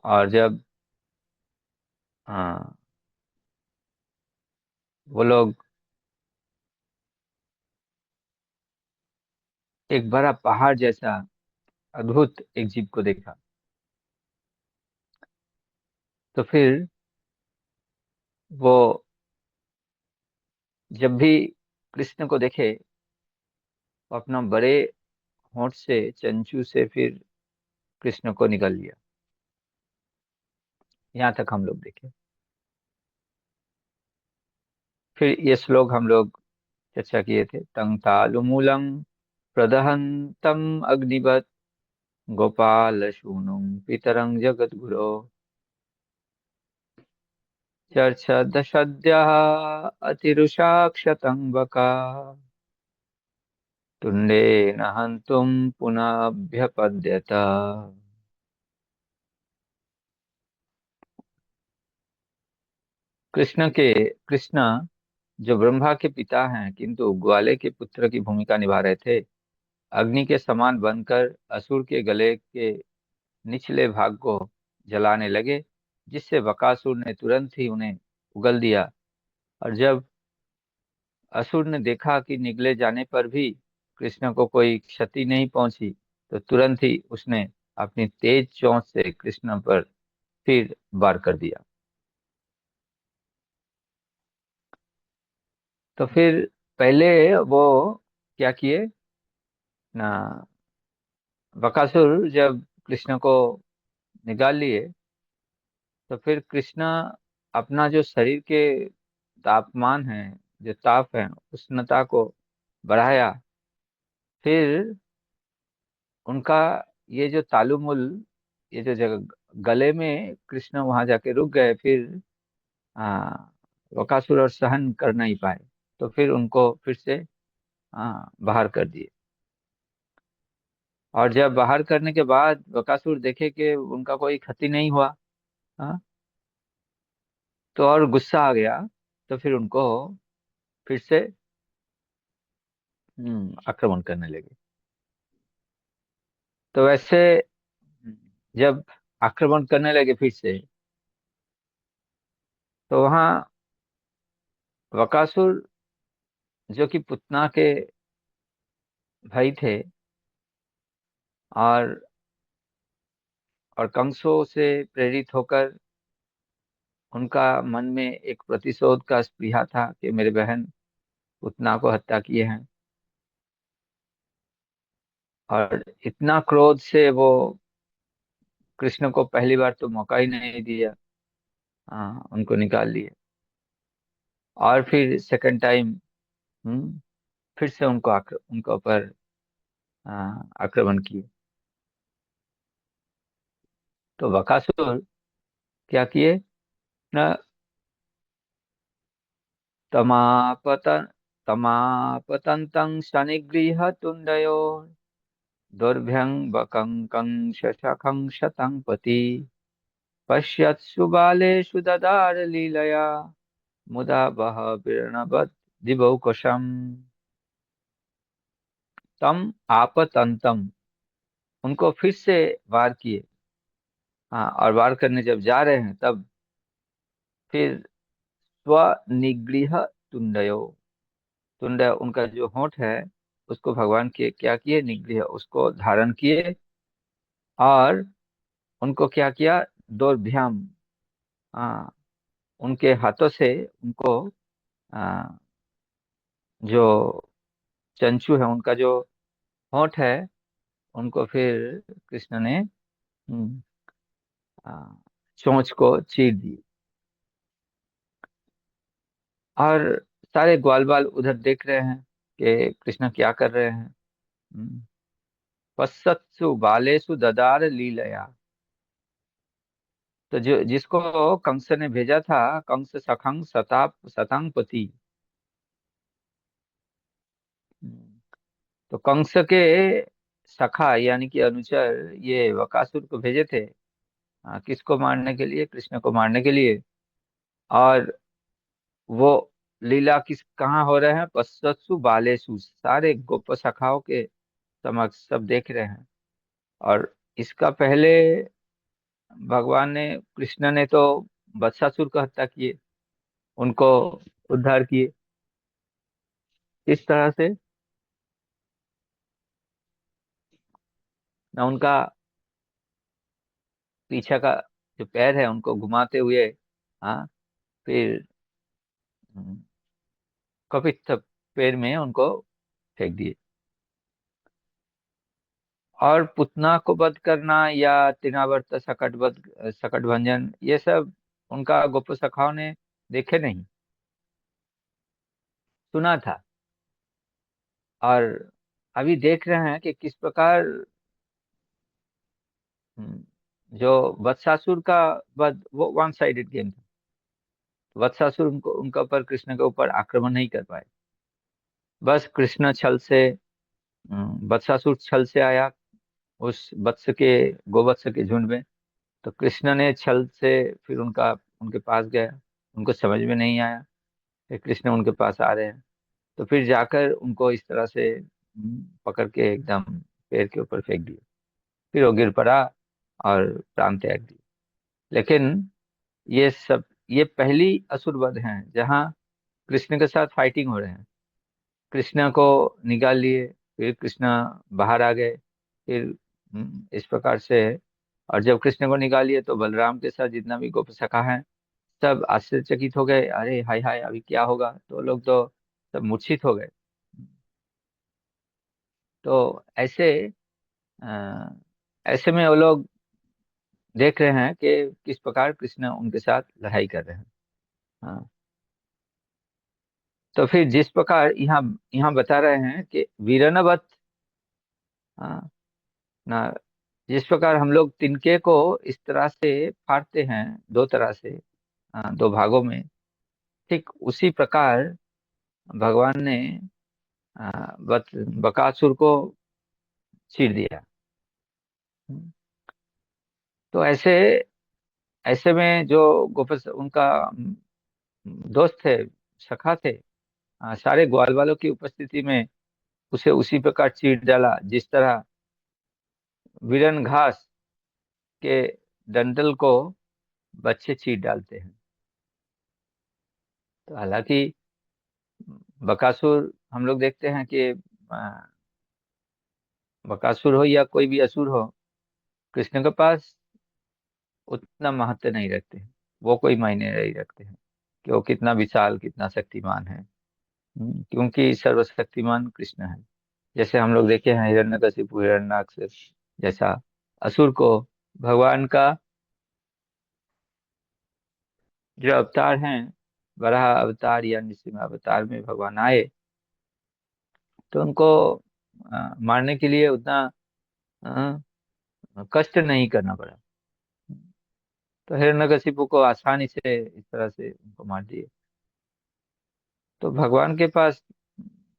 और जब हाँ वो लोग एक बड़ा पहाड़ जैसा अद्भुत एक जीव को देखा। तो फिर वो जब भी कृष्ण को देखे, वो अपना बड़े होंठ से चंचू से फिर कृष्ण को निगल लिया। यहाँ तक हम लोग देखे। फिर ये श्लोक हम लोग चर्चा किए थे। तं तालुमूलं प्रदहन्तम् अग्निवत् गोपाल शूनुं पितरं जगद्गुरो चर्चदशद्यः अतिरुषा क्षतं बका तुण्डेन हन्तुं पुनःभ्यपद्यत। कृष्ण जो ब्रह्मा के पिता हैं किंतु ग्वाले के पुत्र की भूमिका निभा रहे थे, अग्नि के समान बनकर असुर के गले के निचले भाग को जलाने लगे, जिससे बकासुर ने तुरंत ही उन्हें उगल दिया। और जब असुर ने देखा कि निगले जाने पर भी कृष्ण को कोई क्षति नहीं पहुंची, तो तुरंत ही उसने अपनी तेज चोंच से कृष्ण पर फिर वार कर दिया। तो फिर पहले वो क्या किए ना, बकासुर जब कृष्ण को निकाल लिए, तो फिर कृष्ण अपना जो शरीर के तापमान है, जो ताप है, उष्णता को बढ़ाया। फिर उनका ये जो तालुमुल, ये जो जगह गले में कृष्ण वहां जाके रुक गए। फिर बकासुर और सहन कर नहीं पाए, तो फिर उनको फिर से बाहर कर दिए। और जब बाहर करने के बाद बकासुर देखे कि उनका कोई क्षति नहीं हुआ, हाँ, तो और गुस्सा आ गया। तो फिर उनको फिर से आक्रमण करने लगे। तो वैसे जब आक्रमण करने लगे फिर से, तो वहां बकासुर जो कि पुतना के भाई थे, और कंसों से प्रेरित होकर उनका मन में एक प्रतिशोध का स्पृहा था कि मेरे बहन पुतना को हत्या किए हैं। और इतना क्रोध से वो कृष्ण को पहली बार तो मौका ही नहीं दिया, हाँ, उनको निकाल लिए। और फिर सेकंड टाइम फिर से उनके ऊपर आक्रमण किए। तो बकासुर क्या किए न, तमापतन तमापतंतं शनिगृह तुंडयो दुर्भ्यंग शशखं शतं पति पश्यत्सु बालेषु ददार लीलया मुदा बह बीर्णवत् दिवौकशम्। तम आपतंतम, उनको फिर से वार किए। हाँ, और वार करने जब जा रहे हैं तब फिर स्वनिगृह तुंडयो, तुंड उनका जो होंठ है उसको भगवान के क्या किए, निगृह उसको धारण किए। और उनको क्या किया, दौर्भ्याम, हाँ, उनके हाथों से उनको आ, जो चंचू है, उनका जो होंठ है, उनको फिर कृष्ण ने आ, चोंच को चीर दी। और सारे ग्वाल बाल उधर देख रहे हैं कि कृष्ण क्या कर रहे हैं। हम्म, पश्यत्सु बालेषु ददार लीलया। तो जो जिसको कंस ने भेजा था, कंस सखंग सताप सतांग पति, तो कंस के सखा यानी कि अनुचर ये बकासुर को भेजे थे, किसको मारने के लिए, कृष्ण को मारने के लिए। और वो लीला किस कहाँ हो रहे हैं, पश्यत्सु बालेषु, सारे गोप सखाओं के समक्ष सब देख रहे हैं। और इसका पहले भगवान ने कृष्ण ने तो वत्सासुर को हत्या किए, उनको उद्धार किए इस तरह से ना, उनका पीछे का जो पैर है उनको घुमाते हुए, हाँ, फिर कपित पैर में उनको फेंक दिए। और पुतना को वध करना या तृणावर्त सकट भंजन, ये सब उनका गोप सखाओं ने देखे नहीं, सुना था। और अभी देख रहे हैं कि किस प्रकार हम्म, जो वत्सासुर का वध, वो वन साइडेड गेम था। वत्सासुर उनको उनका ऊपर, कृष्ण के ऊपर आक्रमण नहीं कर पाए। बस कृष्ण छल से, वत्सासुर छल से आया उस वत्स के, गोवत्स के झुंड में। तो कृष्ण ने छल से फिर उनके पास गया, उनको समझ में नहीं आया कि कृष्ण उनके पास आ रहे हैं। तो फिर जाकर उनको इस तरह से पकड़ के एकदम पैर के ऊपर फेंक दिया। फिर वो गिर पड़ा और प्राण त्याग दिया। लेकिन ये सब, ये पहली असुर वध है जहाँ कृष्ण के साथ फाइटिंग हो रहे हैं। कृष्ण को निकाल लिए, फिर कृष्ण बाहर आ गए, फिर इस प्रकार से। और जब कृष्ण को निकालिए तो बलराम के साथ जितना भी गोप सखा है, सब आश्चर्यचकित हो गए, अरे हाय हाय अभी क्या होगा, तो लोग तो सब मूर्छित हो गए। तो अ, ऐसे में वो लोग देख रहे हैं कि किस प्रकार कृष्ण उनके साथ लड़ाई कर रहे हैं। हाँ, तो फिर जिस प्रकार यहाँ यहाँ बता रहे हैं कि वीरनवत, हाँ, ना, जिस प्रकार हम लोग तिनके को इस तरह से फाड़ते हैं, दो तरह से, दो भागों में, ठीक उसी प्रकार भगवान ने बकासुर को चीर दिया। तो ऐसे ऐसे में जो गोपस उनका दोस्त थे, सखा थे, सारे ग्वाल वालों की उपस्थिति में उसे उसी प्रकार चीर डाला जिस तरह वीरन घास के डंठल को बच्चे चीर डालते हैं। तो हालांकि बकासुर, हम लोग देखते हैं कि बकासुर हो या कोई भी असुर हो, कृष्ण के पास उतना महत्व नहीं रखते हैं, वो कोई मायने नहीं रखते हैं कि वो कितना विशाल, कितना शक्तिमान है। क्योंकि सर्वशक्तिमान कृष्ण है। जैसे हम लोग देखे हैं हिरण्यकशिपु, हिरण्याक्ष जैसा असुर को भगवान का जो अवतार हैं, वराह अवतार या नृसिंह अवतार में भगवान आए, तो उनको मारने के लिए उतना कष्ट नहीं करना पड़ा। तो हिरण्यकशिपु को आसानी से इस तरह से उनको मार दिए। तो भगवान के पास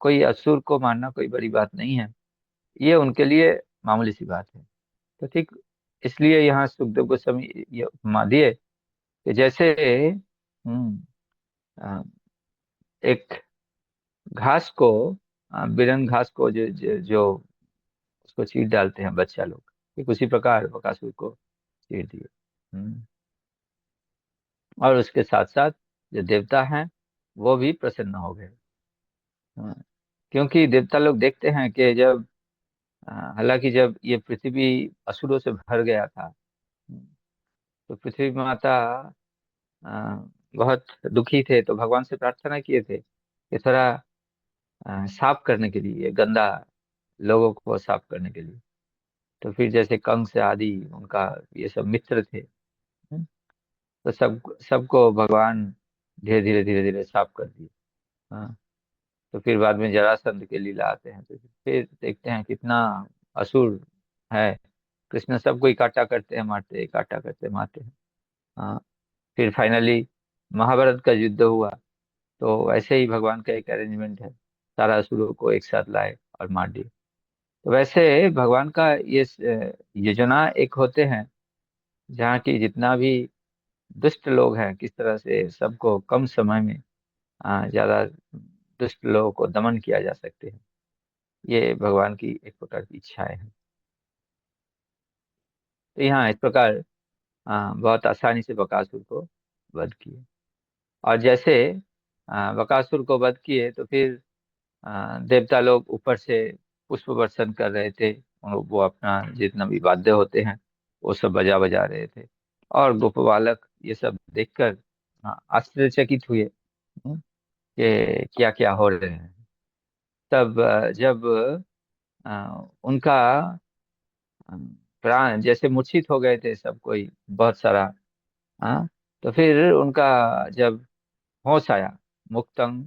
कोई असुर को मारना कोई बड़ी बात नहीं है, ये उनके लिए मामूली सी बात है। तो ठीक इसलिए यहाँ सुखदेव गोस्वामी ये उपमा दिए कि जैसे हम्म, अ, एक घास को, बिरन घास को जो उसको चीर डालते हैं बच्चा लोग, ठीक उसी प्रकार बकासुर को चीर दिए। हम्म, और उसके साथ साथ जो देवता हैं वो भी प्रसन्न हो गए। हाँ, क्योंकि देवता लोग देखते हैं कि जब हालांकि जब ये पृथ्वी असुरों से भर गया था, तो पृथ्वी माता बहुत दुखी थे, तो भगवान से प्रार्थना किए थे कि थोड़ा साफ करने के लिए, गंदा लोगों को साफ करने के लिए। तो फिर जैसे कंस आदि उनका ये सब मित्र थे, तो सबको भगवान धीरे धीरे साफ कर दिए। हाँ, तो फिर बाद में जरासंध के लीला आते हैं, तो फिर देखते हैं कितना असुर है। कृष्ण सबको इकट्ठा करते हैं, मारते हैं, इकट्ठा करते हैं, मारते हैं। हाँ, फिर फाइनली महाभारत का युद्ध हुआ। तो ऐसे ही भगवान का एक अरेंजमेंट है, सारा असुरों को एक साथ लाए और मार दिए। तो वैसे भगवान का ये योजना एक होते हैं जहाँ की जितना भी दुष्ट लोग हैं, किस तरह से सबको कम समय में ज्यादा दुष्ट लोगों को दमन किया जा सकते हैं। ये भगवान की एक प्रकार की इच्छाएं हैं। तो यहाँ इस प्रकार बहुत आसानी से बकासुर को वध किए। और जैसे बकासुर को वध किए तो फिर देवता लोग ऊपर से पुष्प वर्षण कर रहे थे। वो अपना जितना भी वाद्य होते हैं वो सब बजा बजा रहे थे। और गोप बालक ये सब देखकर आश्चर्यचकित हुए कि क्या क्या हो रहे हैं। तब जब उनका अ, प्राण जैसे मूर्छित हो गए थे सब कोई, बहुत सारा। हाँ, तो फिर उनका जब होश आया, मुक्तं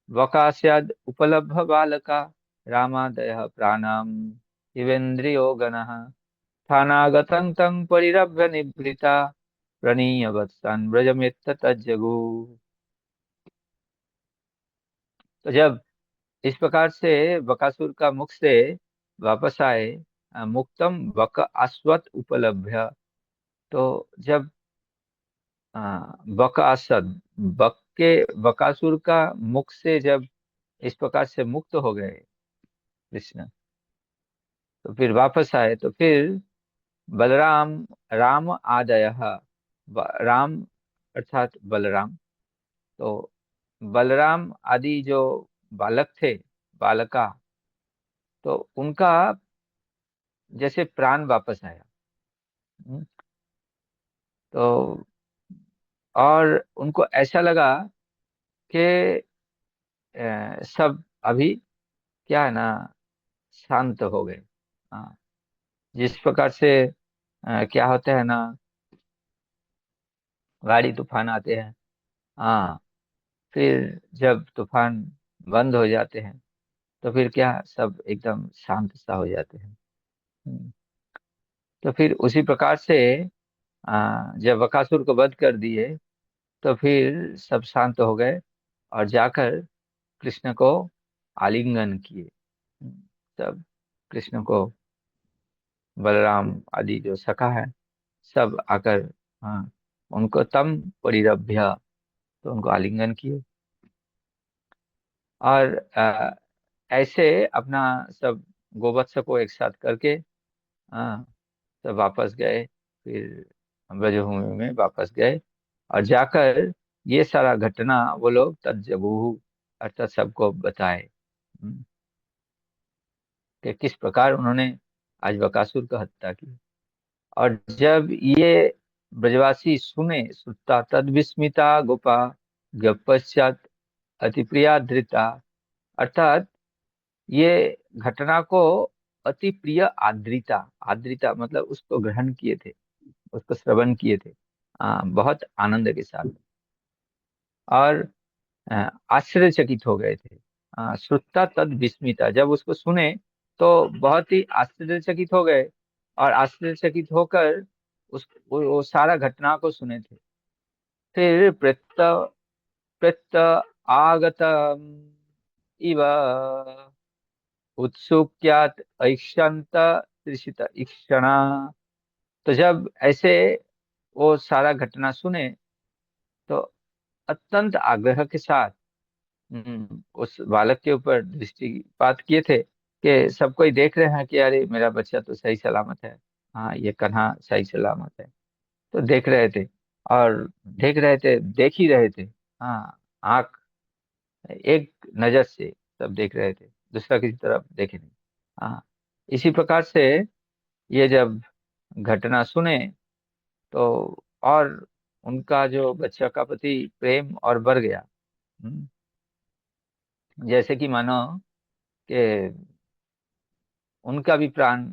वकास्याद उपलब्ध बालका रामादय प्राणम इवेन्द्रियो गणः स्थानागतं तं परिरभ्य निभृता प्रणीय वत्सन व्रजमेत्त तज्जगु। तो जब इस प्रकार से बकासुर का मुख से वापस आए, मुक्तम बक अस्वत उपलभ्य। तो जब बक असद, बक के बकासुर का मुख से जब इस प्रकार से मुक्त हो गए कृष्ण, तो फिर वापस आए तो फिर बलराम राम आदय, राम अर्थात बलराम, तो बलराम आदि जो बालक थे, बालका, तो उनका जैसे प्राण वापस आया। हम्म, तो और उनको ऐसा लगा कि सब अभी क्या है ना, शांत हो गए। हाँ, जिस प्रकार से क्या होता है ना, गाड़ी तूफान आते हैं। हाँ, फिर जब तूफान बंद हो जाते हैं तो फिर क्या, सब एकदम शांत सा हो जाते हैं। हम्म, तो फिर उसी प्रकार से जब बकासुर को वध कर दिए तो फिर सब शांत हो गए और जाकर कृष्ण को आलिंगन किए। सब कृष्ण को, बलराम आदि जो सखा है सब आकर, हाँ, उनको तम परिरभ्य, तो उनको आलिंगन किए। और ऐसे अपना सब गोवत्स को एक साथ करके, हाँ, सब वापस गए। फिर ब्रजभूमि में वापस गए और जाकर ये सारा घटना वो लोग तज्जबूहु अर्थात सबको बताए, कि किस प्रकार उन्होंने आज बकासुर का हत्या की। और जब ये ब्रजवासी सुने, सुता तद विस्मिता गोपा पश्चात अति प्रिया धृता, अर्थात ये घटना को अति प्रिय आद्रिता, आद्रिता मतलब उसको ग्रहण किए थे, उसको श्रवण किए थे बहुत आनंद के साथ। और आश्चर्यचकित हो गए थे। श्रुता तद विस्मिता, जब उसको सुने तो बहुत ही आश्चर्यचकित हो गए। और आश्चर्यचकित होकर वो सारा घटना को सुने थे। फिर प्रत्य प्रत्य आगत इव उत्सुक्यात ऐक्षंत तृषित ईक्षणा। तो जब ऐसे वो सारा घटना सुने तो अत्यंत आग्रह के साथ उस बालक के ऊपर दृष्टिपात किए थे कि सब कोई देख रहे हैं कि अरे मेरा बच्चा तो सही सलामत है। हाँ, ये कन्हा सही सलामत है। तो देख रहे थे, और देख रहे थे, देख ही रहे थे। हाँ, आंख एक नजर से सब देख रहे थे, दूसरा किसी तरफ देखे नहीं। हाँ, इसी प्रकार से ये जब घटना सुने तो और उनका जो बच्चा का प्रति प्रेम और बढ़ गया। हम्म, जैसे कि मानो कि उनका भी प्राण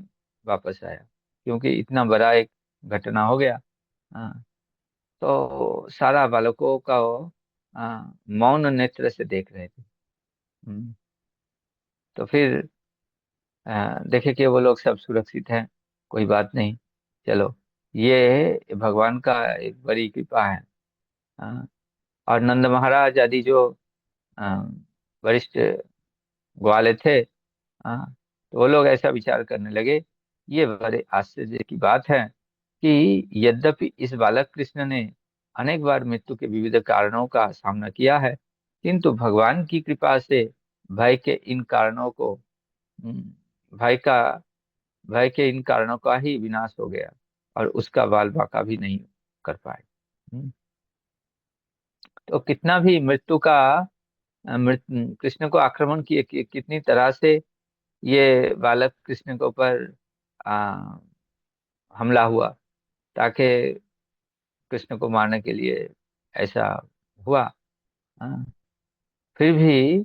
वापस आया, क्योंकि इतना बड़ा एक घटना हो गया। हाँ, तो सारा बालकों का वो मौन नेत्र से देख रहे थे। हम्म, तो फिर देखे कि वो लोग सब सुरक्षित हैं, कोई बात नहीं, चलो, ये भगवान का एक बड़ी कृपा है। हाँ, और नंद महाराज आदि जो अ, वरिष्ठ ग्वाले थे, हाँ, तो वो लोग ऐसा विचार करने लगे, ये बड़े आश्चर्य की बात है कि यद्यपि इस बालक कृष्ण ने अनेक बार मृत्यु के विविध कारणों का सामना किया है, किंतु भगवान की कृपा से भय के इन कारणों को भय का भय के इन कारणों का ही विनाश हो गया और उसका बाल बांका भी नहीं कर पाए। हम्म। तो कितना भी मृत्यु का कृष्ण को आक्रमण किए कितनी तरह से ये बालक कृष्ण के ऊपर आ, हमला हुआ, ताकि कृष्ण को मारने के लिए ऐसा हुआ। हाँ, फिर भी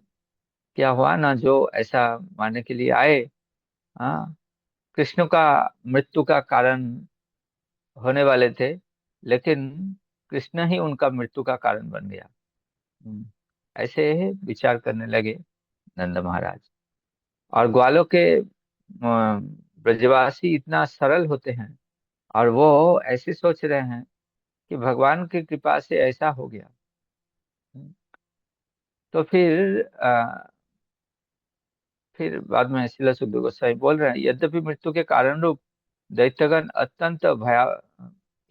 क्या हुआ ना, जो ऐसा मारने के लिए आए, हाँ, कृष्ण का मृत्यु का कारण होने वाले थे, लेकिन कृष्ण ही उनका मृत्यु का कारण बन गया। हम्म, ऐसे विचार करने लगे नंद महाराज। और ग्वालों के ब्रजवासी इतना सरल होते हैं, और वो ऐसे सोच रहे हैं कि भगवान की कृपा से ऐसा हो गया। तो फिर बाद में श्रील सुखदेव गोस्वामी बोल रहे हैं, यद्यपि मृत्यु के कारण रूप दैत्यगण अत्यंत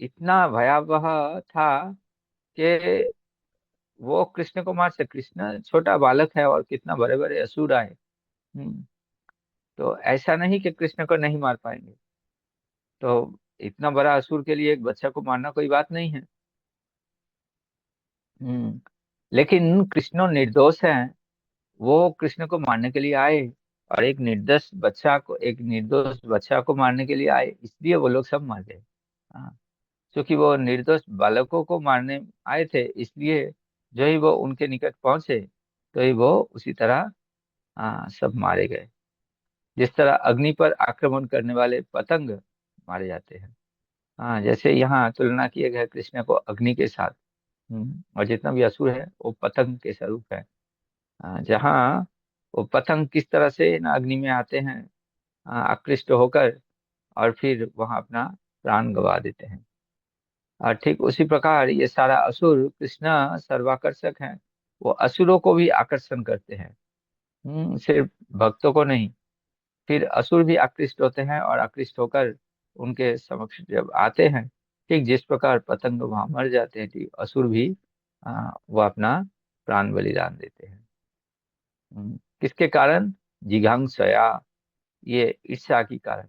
इतना भयावह था कि वो कृष्ण को मार सकते, कृष्ण छोटा बालक है और कितना बड़े बड़े असुर आए। हम्म, तो ऐसा नहीं कि कृष्ण को नहीं मार पाएंगे। तो इतना बड़ा असुर के लिए एक बच्चा को मारना कोई बात नहीं है। हम्म, लेकिन कृष्ण निर्दोष है, वो कृष्ण को मारने के लिए आए, और एक निर्दोष बच्चा को मारने के लिए आए, इसलिए वो लोग सब मर गए। हाँ, क्योंकि वो निर्दोष बालकों को मारने आए थे, इसलिए जो ही वो उनके निकट पहुंचे, तो ही वो उसी तरह सब मारे गए। जिस तरह अग्नि पर आक्रमण करने वाले पतंग मारे जाते हैं, हाँ, जैसे यहाँ तुलना किए गए कृष्ण को अग्नि के साथ। और जितना भी असुर है वो पतंग के स्वरूप है। जहाँ वो पतंग किस तरह से ना अग्नि में आते हैं, आकृष्ट होकर, और फिर वहां अपना प्राण गंवा देते हैं। और ठीक उसी प्रकार ये सारा असुर कृष्ण सर्वाकर्षक हैं, वो असुरों को भी आकर्षण करते हैं। सिर्फ भक्तों को नहीं, फिर असुर भी आकृष्ट होते हैं, और आकृष्ट होकर उनके समक्ष जब आते हैं, ठीक जिस प्रकार पतंग वहां मर जाते हैं, ठीक असुर भी वो अपना प्राण बलिदान देते हैं। किसके कारण? जिघांसया, ये ईर्ष्या के कारण।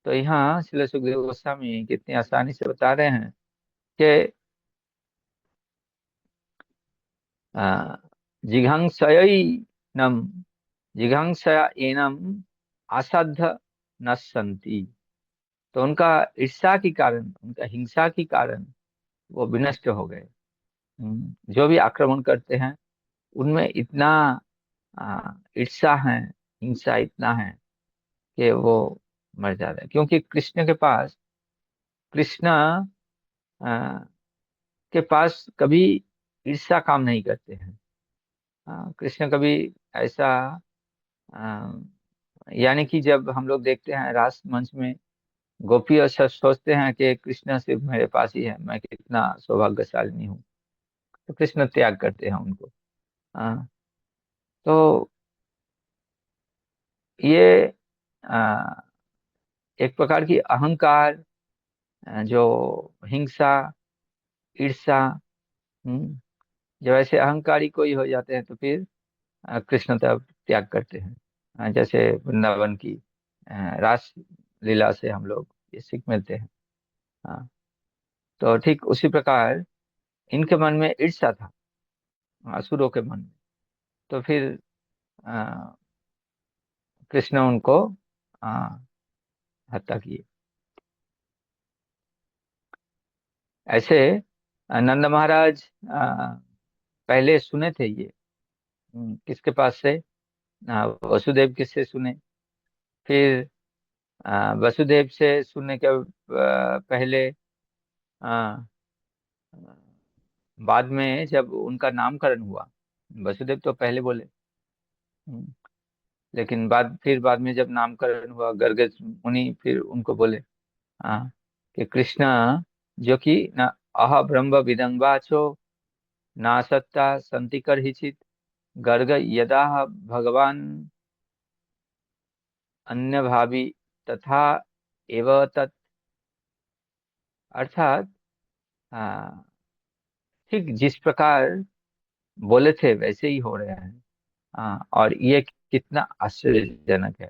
तो यहाँ श्रील सुखदेव गोस्वामी कितनी आसानी से बता रहे हैं कि आ, जिघांसयनम जिघांसया एनम असाध्य नश्यन्ति। तो उनका ईर्ष्या के कारण, उनका हिंसा के कारण वो विनष्ट हो गए। जो भी आक्रमण करते हैं उनमें इतना ईर्ष्या है, हिंसा इतना है कि वो मर जाते हैं, क्योंकि कृष्ण आ, के पास कभी ईर्ष्या काम नहीं करते हैं। कृष्ण कभी ऐसा आ, यानी कि जब हम लोग देखते हैं रास मंच में, गोपी और सब सोचते हैं कि कृष्ण सिर्फ मेरे पास ही है, मैं कितना सौभाग्यशालिनी हूँ, तो कृष्ण त्याग करते हैं उनको। हाँ, तो ये आ, एक प्रकार की अहंकार, जो हिंसा, ईर्ष्या, हम्म, जब ऐसे अहंकारी कोई हो जाते हैं, तो फिर कृष्ण तब त्याग करते हैं। जैसे वृंदावन की रास लीला से हम लोग ये सीख मिलते हैं। हाँ, तो ठीक उसी प्रकार इनके मन में ईर्ष्या था, असुरों के मन में। तो फिर अ, कृष्ण उनको अ, हत्या किए। ऐसे नंद महाराज पहले सुने थे ये, किसके पास से? वसुदेव किससे सुने। फिर वसुदेव से सुनने के पहले, अ, बाद में जब उनका नामकरण हुआ, वसुदेव तो पहले बोले। हम्म, लेकिन बाद में जब नामकरण हुआ, गर्ग मुनि फिर उनको बोले, हाँ, कि कृष्ण जो कि न अह ब्रह्म विदंबाचो ना सत्ता संति करहिचित गर्ग यदा भगवान अन्य भावी तथा एव तत्। अर्थात हाँ, ठीक जिस प्रकार बोले थे वैसे ही हो रहे हैं। हाँ, और ये कितना आश्चर्यजनक है।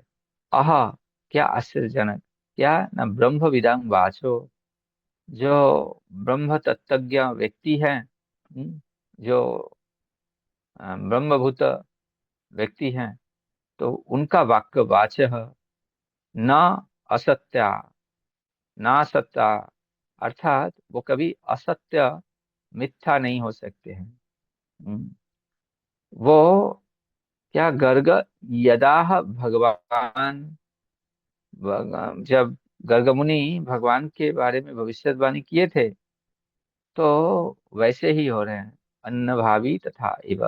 आह, क्या आश्चर्यजनक! क्या न ब्रह्म विदां वाचो, जो ब्रह्म तत्वज्ञ व्यक्ति है, जो ब्रह्मभूत व्यक्ति हैं, तो उनका वाक्य वाचः न असत्या, ना सत्या, अर्थात वो कभी असत्य मिथ्या नहीं हो सकते हैं। हम्म, वो क्या गर्ग यदा भगवान जब गर्ग मुनि भगवान के बारे में भविष्यवाणी किए थे, तो वैसे ही हो रहे हैं। अन्न भावी तथा इव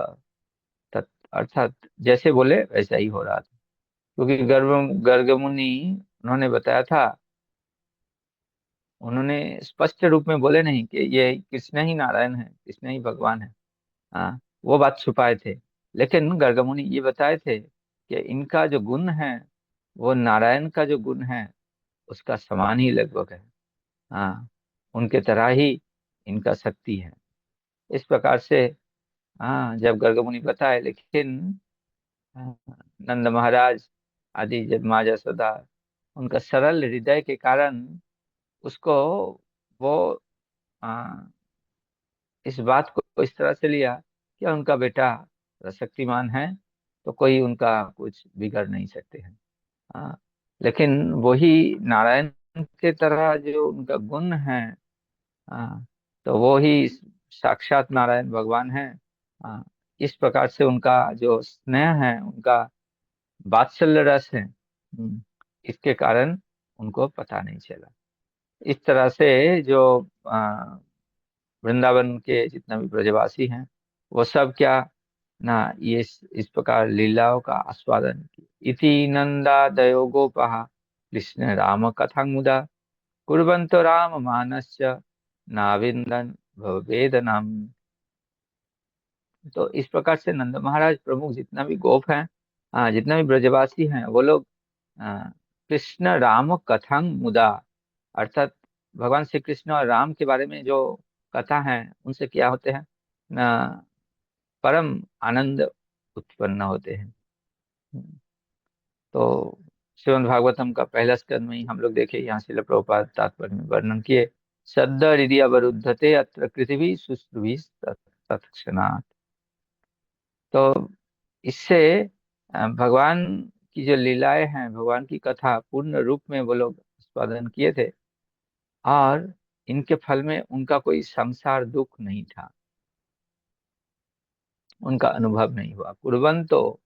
तत्, अर्थात जैसे बोले वैसा ही हो रहा था। क्योंकि गर्ग मुनि उन्होंने बताया था, उन्होंने स्पष्ट रूप में बोले नहीं कि ये कृष्ण ही नारायण है, कृष्ण ही भगवान है। हाँ, वो बात छुपाए थे। लेकिन गर्ग मुनि ये बताए थे कि इनका जो गुण है, वो नारायण का जो गुण है उसका समान ही लगभग है। हाँ, उनके तरह ही इनका शक्ति है। इस प्रकार से हाँ, जब गर्ग मुनि बताए, लेकिन हाँ, नंद महाराज आदि जब माँ यशोदा, उनका सरल हृदय के कारण उसको वो आ, इस बात को इस तरह से लिया कि उनका बेटा शक्तिमान है, तो कोई उनका कुछ बिगड़ नहीं सकते हैं। हाँ, लेकिन वही नारायण के तरह जो उनका गुण है, हाँ, तो वो ही साक्षात नारायण भगवान है। हाँ, इस प्रकार से उनका जो स्नेह है, उनका वात्सल्य रस है, इसके कारण उनको पता नहीं चला। इस तरह से जो वृंदावन के जितना भी ब्रजवासी हैं, वो सब क्या ना, ये इस प्रकार लीलाओं का आस्वादन किए। इति नंदादयो गोपाः कृष्ण राम कथा मुदा कुर्वन्तो राम मानस्य नाविन्दन् भववेदनम्। तो इस प्रकार से नंद महाराज प्रमुख जितना भी गोप हैं, जितना भी ब्रजवासी हैं, वो लोग आ, कृष्ण राम कथांग मुदा, अर्थात भगवान श्री कृष्ण और राम के बारे में जो कथा है, उनसे क्या होते हैं ना, परम आनंद उत्पन्न होते हैं। तो श्रीमद् भागवतम का पहला स्कंद में ही हम लोग देखे, यहाँ शिल प्रभुपाद तात्पर्य में वर्णन किए। सद्द हृदय अवरुद्धते अत्र पृथ्वी सुश्रुभि तत्क्षणात्। तो इससे भगवान की जो लीलाएं हैं, भगवान की कथा पूर्ण रूप में वो लोग आस्वादन किए थे, और इनके फल में उनका कोई संसार दुख नहीं था, उनका अनुभव नहीं हुआ। कुर्बंतो,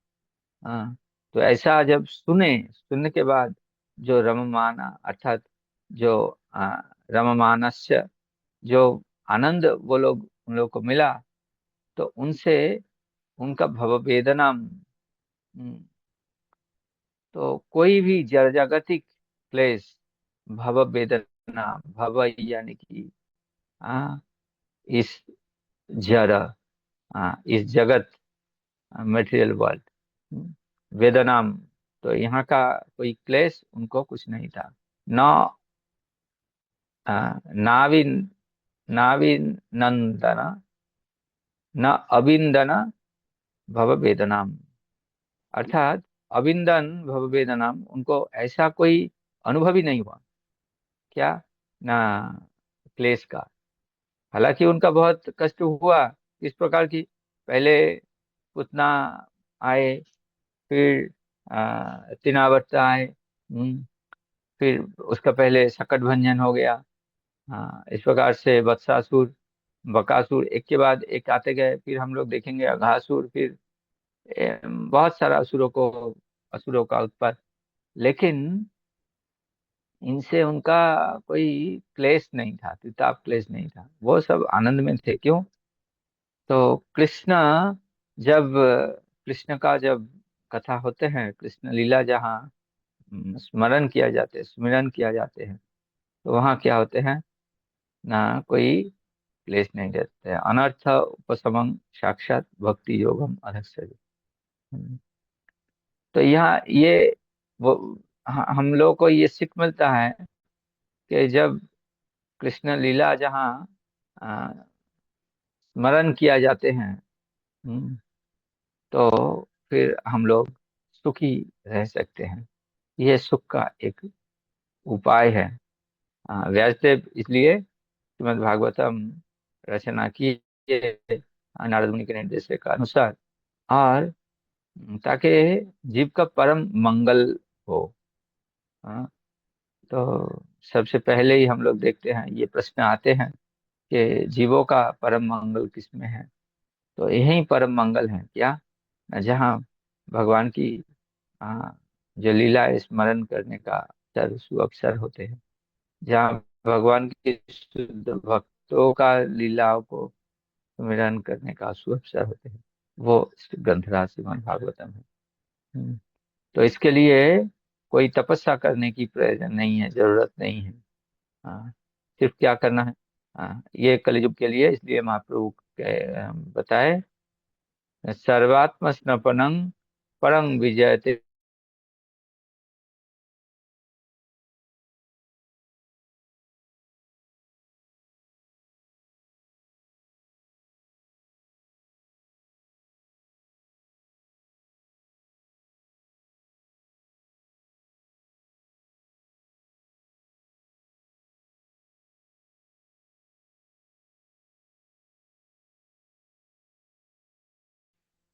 हाँ, तो ऐसा जब सुनने के बाद जो रममाना, अर्थात जो रममानस्य, जो आनंद वो लोग उन लोग को मिला, तो उनसे उनका भव वेदना, तो कोई भी जड़ जागतिक क्लेश, भव वेदना, भव यानी कि हाँ, इस जड़, इस जगत, मटेरियल वर्ल्ड, वेदनाम, तो यहाँ का कोई क्लेश उनको कुछ नहीं था। न नाविन नाविन नंदना, न अविंदना भव वेदनाम, अर्थात अविंदन भव वेदनाम, उनको ऐसा कोई अनुभव ही नहीं हुआ। क्या ना, क्लेश का। हालांकि उनका बहुत कष्ट हुआ। इस प्रकार की, पहले पुतना आए, फिर तिनावर्त आए, फिर उसका पहले सकट भंजन हो गया। हाँ, इस प्रकार से वत्सासुर, बकासुर, एक के बाद एक आते गए। फिर हम लोग देखेंगे अघासुर, फिर बहुत सारा असुरों का उत्पात। लेकिन इनसे उनका कोई क्लेश नहीं था, त्रिताप क्लेश नहीं था, वो सब आनंद में थे। क्यों? तो जब कृष्ण का जब कथा होते हैं, कृष्ण लीला जहाँ स्मरण किया जाते हैं, स्मरण किया जाते हैं, तो वहाँ क्या होते हैं ना, कोई क्लेश नहीं रहते हैं। अनर्थ उपशमन साक्षात भक्ति योगम अधस्य। तो यहाँ ये वो हम लोग को ये सीख मिलता है कि जब कृष्ण लीला जहाँ अ, स्मरण किया जाते हैं, हम्म, तो फिर हम लोग सुखी रह सकते हैं। यह सुख का एक उपाय है। व्यासदेव इसलिए श्रीमद् भागवतम रचना की है नारद मुनि के निर्देश के अनुसार, और ताकि जीव का परम मंगल हो। हाँ, तो सबसे पहले ही हम लोग देखते हैं, ये प्रश्न आते हैं कि जीवों का परम मंगल किसमें है। तो यही परम मंगल है क्या, जहाँ भगवान की हाँ, जो लीला स्मरण करने का अवसर सुअवसर होते हैं, जहाँ भगवान के शुद्ध भक्तों का लीलाओं को स्मरण करने का सुअवसर होते हैं, वो ग्रंथराज श्रीमद् भागवतम है। हम्म, तो इसके लिए कोई तपस्या करने की प्रयोजन नहीं है, जरूरत नहीं है। हाँ, सिर्फ क्या करना है, हाँ, ये कलयुग के लिए, इसलिए महाप्रभु बताए, सर्वात्म स्नपनं परं विजयते।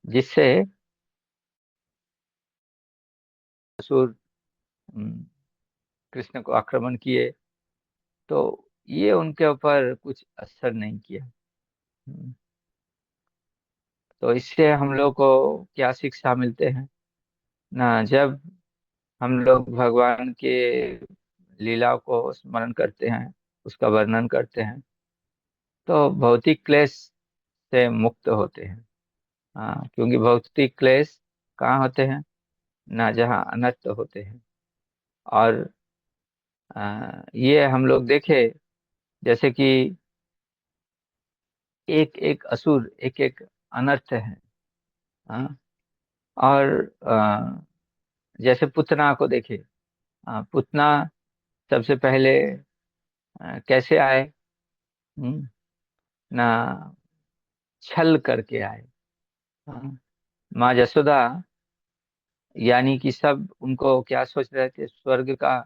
जिससे असुर हम्म, कृष्ण को आक्रमण किए, तो ये उनके ऊपर कुछ असर नहीं किया। हम्म, तो इससे हम लोग को क्या शिक्षा मिलते हैं ना, जब हम लोग भगवान के लीलाओं को स्मरण करते हैं, उसका वर्णन करते हैं, तो भौतिक क्लेश से मुक्त होते हैं। हाँ, क्योंकि भौतिक क्लेश कहाँ होते हैं ना, जहाँ अनर्थ होते हैं। और ये हम लोग देखे, जैसे कि एक एक असुर, एक एक अनर्थ है। हाँ, और जैसे पुतना को देखे, पुतना सबसे पहले कैसे आए, हम्म, ना छल करके आए। हाँ, माँ यशोदा, यानी कि सब उनको क्या सोच रहे थे, स्वर्ग का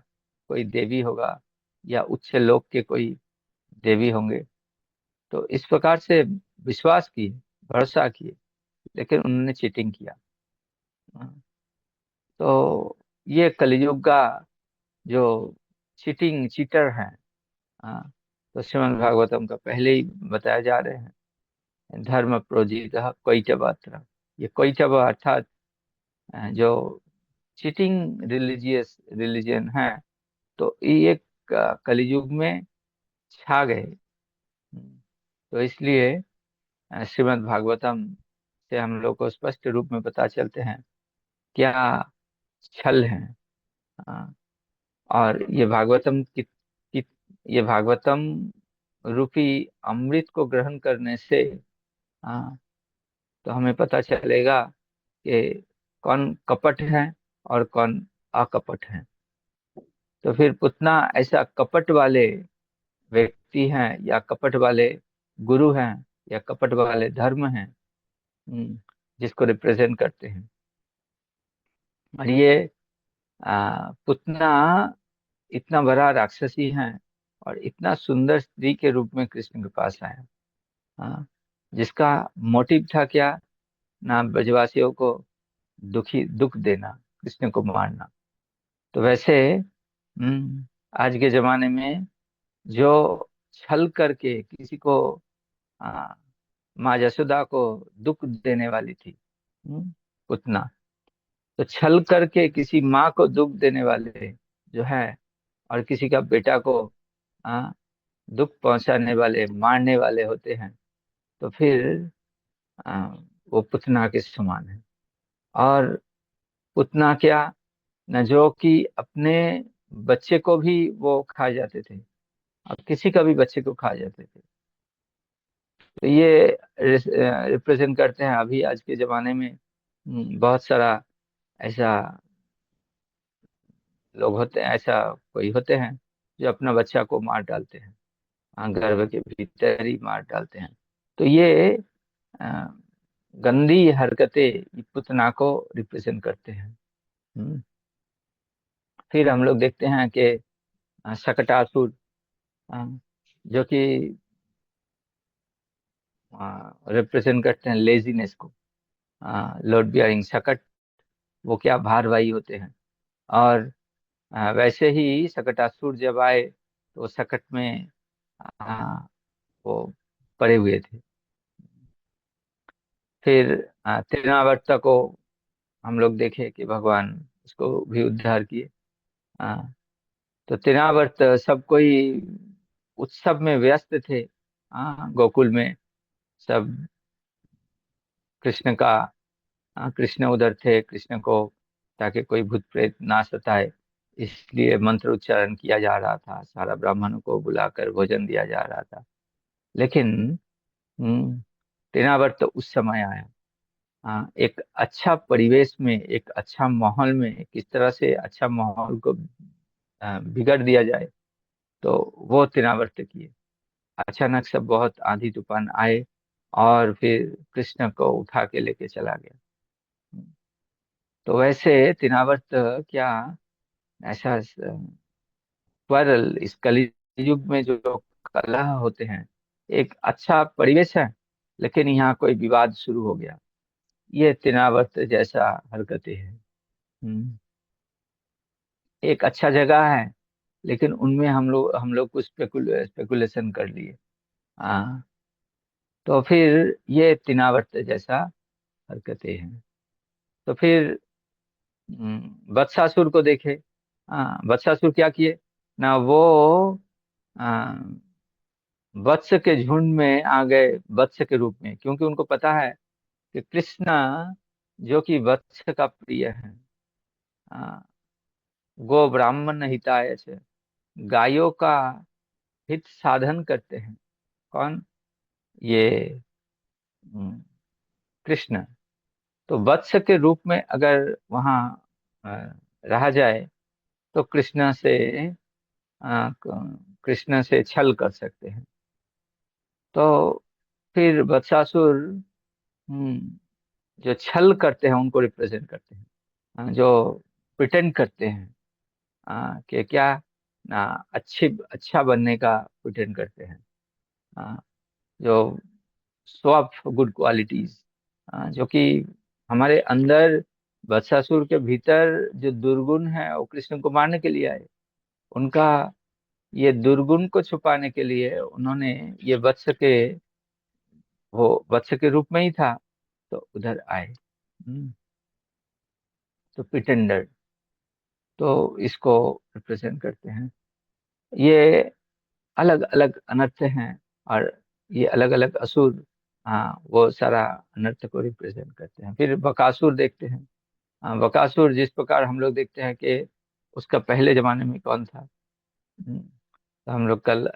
कोई देवी होगा या उच्च लोक के कोई देवी होंगे, तो इस प्रकार से विश्वास किए, भरोसा किए, लेकिन उन्होंने चीटिंग किया। हाँ, तो ये कलयुग का जो चीटिंग चीटर है। हाँ, तो श्रीमद् भागवतम का पहले ही बताया जा रहे हैं, धर्म प्रोजित कैटव। ये कैटव अर्थात जो चीटिंग रिलीजियस रिलीजन है, तो ये कलयुग में छा गए। तो इसलिए श्रीमद् भागवतम से हम लोग को स्पष्ट रूप में पता चलते हैं क्या छल है। हाँ, और ये भागवतम रूपी अमृत को ग्रहण करने से, हाँ, तो हमें पता चलेगा कि कौन कपट है और कौन अकपट है। तो फिर पुतना ऐसा कपट वाले व्यक्ति हैं, या कपट वाले गुरु हैं, या कपट वाले धर्म हैं, जिसको रिप्रेजेंट करते हैं। और ये पुतना इतना बड़ा राक्षसी है, और इतना सुंदर स्त्री के रूप में कृष्ण के पास आया। हाँ, जिसका मोटिव था क्या ना, ब्रजवासियों को दुख देना, कृष्ण को मारना। तो वैसे आज के जमाने में जो छल करके किसी को, आ, माँ यशोदा को दुख देने वाली थी, पुतना, तो छल करके किसी माँ को दुख देने वाले जो है, और किसी का बेटा को आ, दुख पहुंचाने वाले, मारने वाले होते हैं, तो फिर आ, वो पुतना के समान है। और पुतना क्या न, जो कि अपने बच्चे को भी वो खा जाते थे, और किसी का भी बच्चे को खा जाते थे। तो ये रिप्रेजेंट करते हैं अभी आज के जमाने में। बहुत सारा ऐसा लोग होते हैं, ऐसा कोई होते हैं जो अपना बच्चा को मार डालते हैं, गर्भ के भीतर ही मार डालते हैं। तो ये अ, गंदी हरकतें ये पुतना को रिप्रेजेंट करते हैं। हम्म, फिर हम लोग देखते हैं कि शकटासुर, हाँ, जो कि रिप्रेजेंट करते हैं लेजीनेस को। लोड बियरिंग, शकट, वो क्या भारवाही होते हैं। और वैसे ही शकटासुर जब आए तो शकट में आ, वो पड़े हुए थे। फिर तृणावर्त को हम लोग देखे कि भगवान उसको भी उद्धार किए। आ, तो तृणावर्त सब कोई उत्सव में व्यस्त थे। गोकुल में सब कृष्ण का, कृष्ण उधर थे, कृष्ण को ताकि कोई भूत प्रेत ना सताए, इसलिए मंत्र उच्चारण किया जा रहा था, सारा ब्राह्मणों को बुलाकर भोजन दिया जा रहा था। लेकिन तृणावर्त तो उस समय आया। एक अच्छा परिवेश में, एक अच्छा माहौल में किस तरह से अच्छा माहौल को बिगड़ दिया जाए, तो वो तृणावर्त किए। अचानक से बहुत आंधी तूफान आए और फिर कृष्ण को उठा के लेके चला गया। तो वैसे तृणावर्त क्या ऐसा स्वरल इस कलि युग में जो कलह होते हैं, एक अच्छा परिवेश है, लेकिन यहाँ कोई विवाद शुरू हो गया। ये तृणावर्त जैसा हरकतें हैं। हम्म, एक अच्छा जगह है, लेकिन उनमें हम लोग कुछ स्पेकुलेशन कर लिए। हाँ, तो फिर ये तृणावर्त जैसा हरकतें हैं। तो फिर वत्सासुर को देखे। वत्सासुर क्या किए ना, वो आ, वत्स के झुंड में आ गए, वत्स के रूप में, क्योंकि उनको पता है कि कृष्णा जो कि वत्स का प्रिय है। आ, गो ब्राह्मण हिताय च, गायों का हित साधन करते हैं। कौन? ये हम्म, कृष्ण। तो वत्स के रूप में अगर वहाँ रहा जाए तो कृष्ण से छल कर सकते हैं। तो फिर वत्सासुर जो छल करते हैं उनको रिप्रेजेंट करते हैं। जो प्रिटेंड करते हैं कि क्या ना, अच्छा बनने का प्रिटेंड करते हैं। आ, जो शो ऑफ गुड क्वालिटीज, जो कि हमारे अंदर, वत्सासुर के भीतर जो दुर्गुण है वो कृष्ण को मारने के लिए आए। उनका ये दुर्गुण को छुपाने के लिए उन्होंने ये वत्स के रूप में ही था, तो उधर आए। तो प्रिटेंडर, तो इसको रिप्रेजेंट करते हैं। ये अलग अलग अनर्थ हैं, और ये अलग अलग असुर, वो सारा अनर्थ को रिप्रेजेंट करते हैं। फिर बकासुर देखते हैं। बकासुर जिस प्रकार हम लोग देखते हैं कि उसका पहले जमाने में कौन था। तो हम लोग कल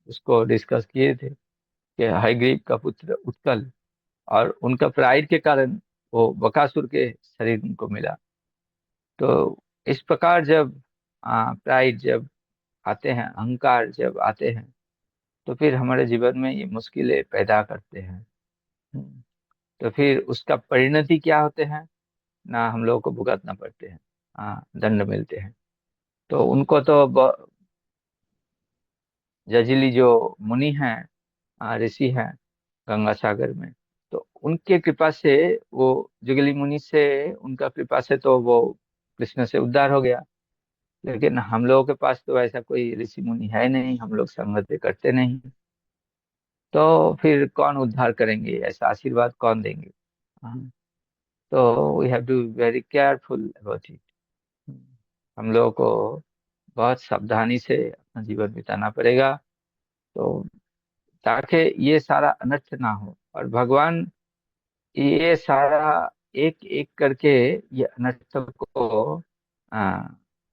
उसको डिस्कस किए थे कि हयग्रीव का पुत्र उत्कल, और उनका प्राइड के कारण वो बकासुर के शरीर उनको मिला। तो इस प्रकार जब प्राइड जब आते हैं, अहंकार जब आते हैं, तो फिर हमारे जीवन में ये मुश्किलें पैदा करते हैं। हम्म, तो फिर उसका परिणति क्या होते हैं ना, हम लोगों को भुगतना पड़ते हैं। दंड मिलते हैं। तो उनको तो जजिली जो मुनि हैं, ऋषि हैं गंगा सागर में, तो उनके कृपा से, वो जुगली मुनि से, उनका कृपा से तो वो कृष्ण से उद्धार हो गया। लेकिन हम लोगों के पास तो ऐसा कोई ऋषि मुनि है नहीं, हम लोग संगति करते नहीं। तो फिर कौन उद्धार करेंगे, ऐसा आशीर्वाद कौन देंगे? हाँ, तो we have to very careful about it. हम लोगों को बहुत सावधानी से अपना जीवन बिताना पड़ेगा, तो ताकि ये सारा अनर्थ ना हो, और भगवान ये सारा एक एक करके ये अनर्थ को आ,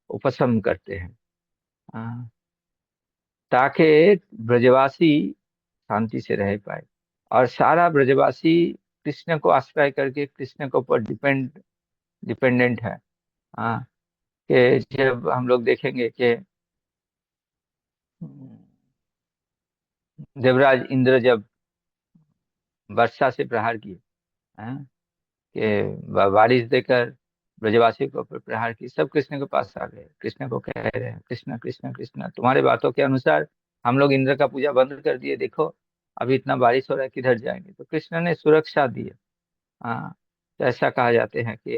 उपशम करते हैं, आ, ताकि ब्रजवासी शांति से रह पाए। और सारा ब्रजवासी कृष्ण को आश्रय करके कृष्ण के ऊपर डिपेंडेंट है। हाँ, कि जब हम लोग देखेंगे कि देवराज इंद्र जब वर्षा से प्रहार किए, हाँ, कि बारिश देकर ब्रजवासियों के ऊपर प्रहार की, सब कृष्ण के पास आ गए, कृष्ण को कह रहे हैं, कृष्ण कृष्ण कृष्ण, तुम्हारे बातों के अनुसार हम लोग इंद्र का पूजा बंद कर दिए, देखो अभी इतना बारिश हो रहा है, किधर जाएंगे? तो कृष्ण ने सुरक्षा दी है। हाँ, तो ऐसा कहा जाते हैं कि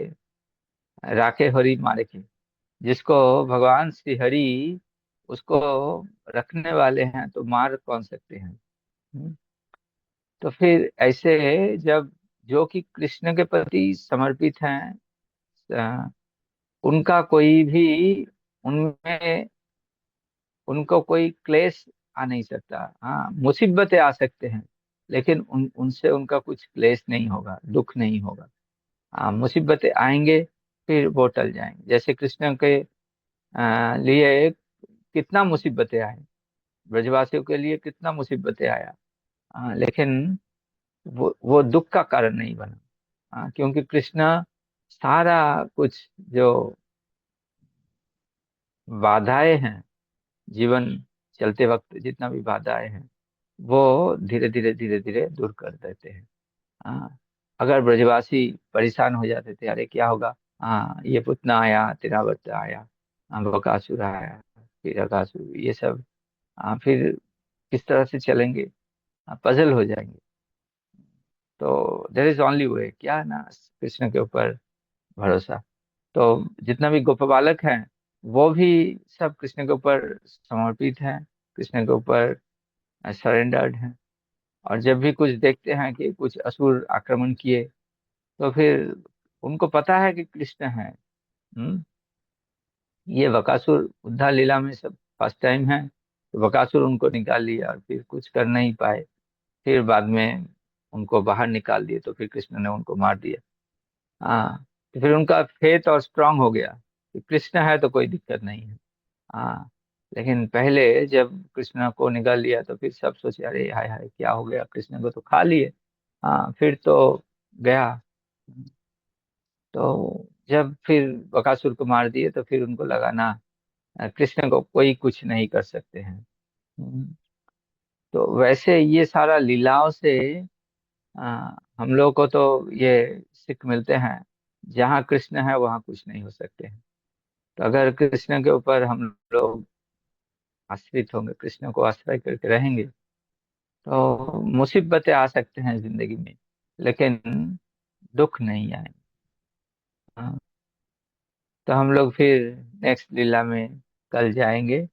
राखे हरि मारे के, जिसको भगवान श्री हरि उसको रखने वाले हैं तो मार कौन सकते हैं। हम्म। तो फिर ऐसे जब जो कि कृष्ण के प्रति समर्पित हैं, उनका कोई भी उनमें उनको कोई क्लेश आ नहीं सकता। हाँ, मुसीबतें आ सकते हैं, लेकिन उनसे उनका कुछ क्लेश नहीं होगा, दुख नहीं होगा। हाँ, मुसीबतें आएंगे, फिर वो टल जाएंगे। जैसे कृष्ण के लिए कितना मुसीबतें आए, ब्रजवासियों के लिए कितना मुसीबतें आया। हाँ, लेकिन वो दुख का कारण नहीं बना। हाँ, क्योंकि कृष्ण सारा कुछ जो बाधाएं हैं, जीवन चलते वक्त जितना भी बाधाएं हैं, वो धीरे धीरे धीरे धीरे दूर कर देते हैं। हाँ, अगर ब्रजवासी परेशान हो जाते थे, अरे क्या होगा, हाँ ये पुतना आया, तिरावत आया, हाँ, बकासुर आया, फिर अकासुर, ये सब, हाँ फिर किस तरह से चलेंगे, हाँ, पजल हो जाएंगे। तो देर इज ओनली वे, क्या है ना, कृष्ण के ऊपर भरोसा। तो जितना भी गोप बालक हैं, वो भी सब कृष्ण के ऊपर समर्पित हैं, कृष्ण के ऊपर सरेंडर्ड हैं। और जब भी कुछ देखते हैं कि कुछ असुर आक्रमण किए, तो फिर उनको पता है कि कृष्ण है। हम्म। ये बकासुर उद्धार लीला में सब फर्स्ट टाइम है, तो बकासुर उनको निकाल लिया और फिर कुछ कर नहीं पाए। फिर बाद में उनको बाहर निकाल दिए, तो फिर कृष्ण ने उनको मार दिया। हाँ, तो फिर उनका फेथ और स्ट्रांग हो गया कि कृष्ण है तो कोई दिक्कत नहीं है। हाँ, लेकिन पहले जब कृष्ण को निकाल लिया, तो फिर सब सोचे अरे हाय हाय क्या हो गया, कृष्ण को तो खा लिए। हाँ, फिर तो गया। तो जब फिर बकासुर को मार दिए, तो फिर उनको लगा ना, कृष्ण को कोई कुछ नहीं कर सकते हैं। हम्म, तो वैसे ये सारा लीलाओं से हम लोग को तो ये सीख मिलते हैं, जहाँ कृष्ण है वहाँ कुछ नहीं हो सकते हैं। तो अगर कृष्ण के ऊपर हम लोग आश्रित होंगे, कृष्ण को आश्रय करके रहेंगे, तो मुसीबतें आ सकते हैं जिंदगी में, लेकिन दुख नहीं आए। हाँ, तो हम लोग फिर नेक्स्ट लीला में कल जाएंगे।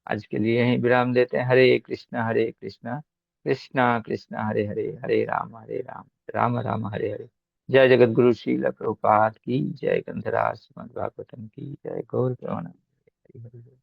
आज के लिए यहीं विराम देते हैं। हरे कृष्णा कृष्णा कृष्णा हरे हरे, हरे राम राम राम हरे हरे। जय जगत गुरु श्रील प्रभुपाद की जय, गंधराज श्रीमद् भागवतम की जय, गौर प्रेमानंद। हरि हरि।